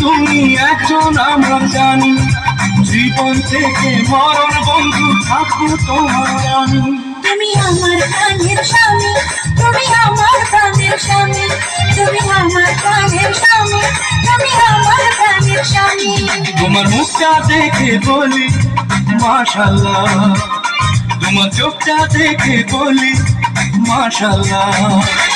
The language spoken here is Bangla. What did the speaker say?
তুমি একজন আমার জানি, জীবন থেকে মরণ বন্ধু থাকবো তোমার আমি। তুমি আমার প্রাণের স্বামী, তুমি আমার প্রাণের স্বামী, তুমি আমার প্রাণের স্বামী, তুমি আমার প্রাণের স্বামী। তোমার মুখটা দেখে বলি মাশাআল্লাহ, তোমার চোখটা দেখে বলি মাশাআল্লাহ।